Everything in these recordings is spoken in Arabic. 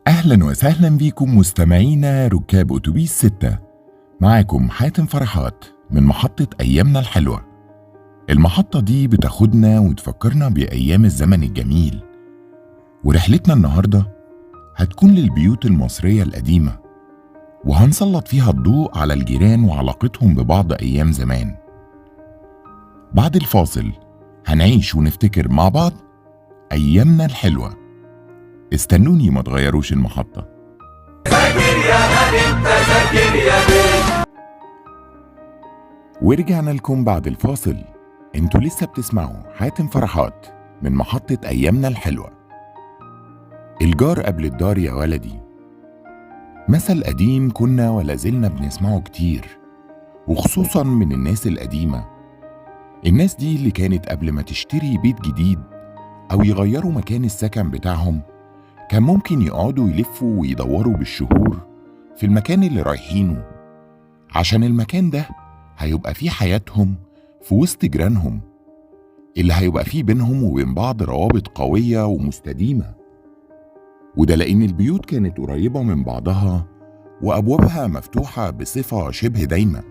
أهلا وسهلا بيكم مستمعينا ركاب أتوبيس 6. معاكم حاتم فرحات من محطة أيامنا الحلوة. المحطة دي بتاخدنا وتفكرنا بأيام الزمن الجميل، ورحلتنا النهاردة هتكون للبيوت المصرية القديمة، وهنسلط فيها الضوء على الجيران وعلاقتهم ببعض أيام زمان. بعد الفاصل هنعيش ونفتكر مع بعض أيامنا الحلوة. استنوني، ما تغيروش المحطة. ذاكر يا هاني انت ذاكر يا بيه. ورجعنا لكم بعد الفاصل. انتوا لسه بتسمعوا حاتم فرحات من محطة أيامنا الحلوة. الجار قبل الدار يا ولدي، مثل قديم كنا ولا زلنا بنسمعه كتير، وخصوصا من الناس القديمة. الناس دي اللي كانت قبل ما تشتري بيت جديد أو يغيروا مكان السكن بتاعهم كان ممكن يقعدوا يلفوا ويدوروا بالشهور في المكان اللي رايحينه، عشان المكان ده هيبقى فيه حياتهم في وسط جيرانهم، اللي هيبقى فيه بينهم وبين بعض روابط قوية ومستديمة. وده لأن البيوت كانت قريبة من بعضها وأبوابها مفتوحة بصفة شبه دايمة.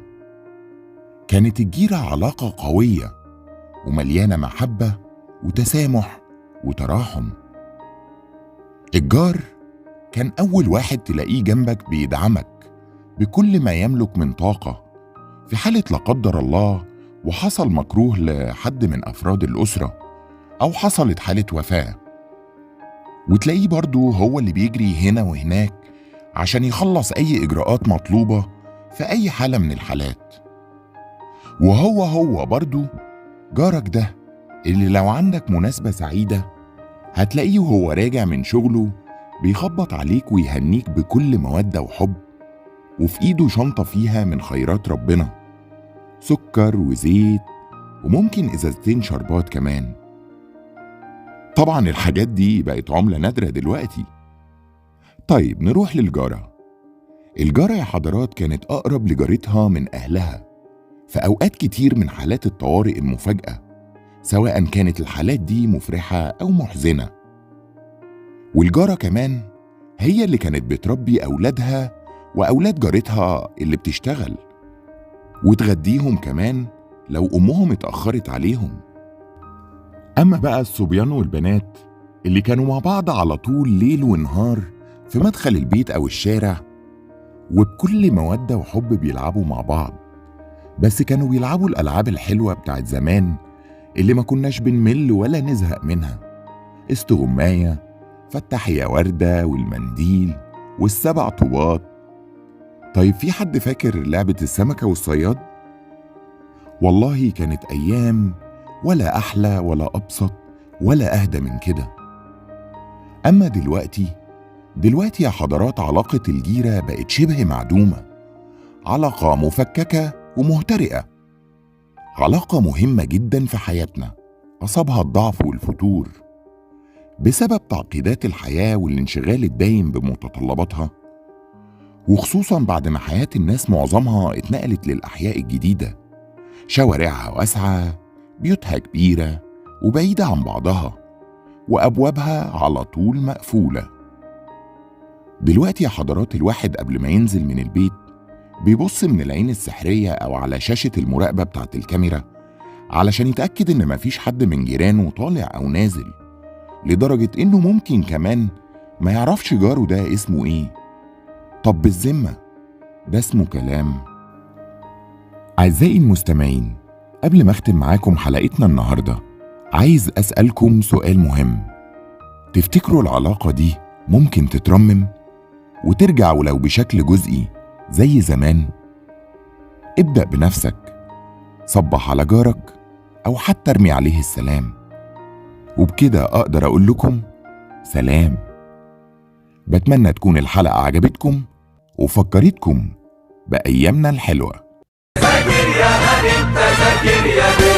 كانت الجيرة علاقة قوية ومليانة محبة وتسامح وتراحم. الجار كان أول واحد تلاقيه جنبك بيدعمك بكل ما يملك من طاقة في حالة لا قدر الله وحصل مكروه لحد من أفراد الأسرة أو حصلت حالة وفاة، وتلاقيه برضو هو اللي بيجري هنا وهناك عشان يخلص أي إجراءات مطلوبة في أي حالة من الحالات. وهو برضو جارك ده اللي لو عندك مناسبة سعيدة هتلاقيه وهو راجع من شغله بيخبط عليك ويهنيك بكل مودة وحب، وفي إيده شنطة فيها من خيرات ربنا، سكر وزيت وممكن إزازتين شربات كمان. طبعا الحاجات دي بقت عملة نادرة دلوقتي. طيب نروح للجارة. الجارة يا حضرات كانت أقرب لجارتها من أهلها في أوقات كتير من حالات الطوارئ المفاجئة، سواء كانت الحالات دي مفرحة أو محزنة. والجارة كمان هي اللي كانت بتربي أولادها وأولاد جارتها اللي بتشتغل، وتغديهم كمان لو أمهم اتأخرت عليهم. أما بقى الصبيان والبنات اللي كانوا مع بعض على طول ليل ونهار في مدخل البيت أو الشارع، وبكل مودة وحب بيلعبوا مع بعض، بس كانوا بيلعبوا الألعاب الحلوة بتاعت زمان اللي ما كناش بنمل ولا نزهق منها: استغماية، فتحي يا وردة، والمنديل، والسبع طوبات. طيب في حد فاكر لعبة السمكة والصياد؟ والله كانت أيام ولا أحلى ولا أبسط ولا أهدى من كده. أما دلوقتي يا حضرات علاقة الجيرة بقت شبه معدومة، علاقة مفككة ومهترئة، علاقة مهمة جدا في حياتنا أصابها الضعف والفتور بسبب تعقيدات الحياة والانشغال الدايم بمتطلباتها، وخصوصا بعد ما حياة الناس معظمها اتنقلت للأحياء الجديدة، شوارعها واسعة، بيوتها كبيرة وبعيدة عن بعضها، وأبوابها على طول مقفولة. دلوقتي يا حضرات الواحد قبل ما ينزل من البيت بيبص من العين السحرية أو على شاشة المراقبة بتاعت الكاميرا علشان يتأكد إن مفيش حد من جيرانه طالع أو نازل، لدرجة إنه ممكن كمان ما يعرفش جاره ده اسمه إيه. طب بالذمة ده اسمه كلام؟ أعزائي المستمعين، قبل ما أختم معاكم حلقتنا النهاردة عايز أسألكم سؤال مهم. تفتكروا العلاقة دي ممكن تترمم وترجع ولو بشكل جزئي زي زمان؟ ابدأ بنفسك، صبح على جارك أو حتى ارمي عليه السلام، وبكده أقدر أقول لكم سلام. بتمنى تكون الحلقة عجبتكم وفكرتكم بأيامنا الحلوة. ذاكر يا هاني انت ذاكر يا بيه.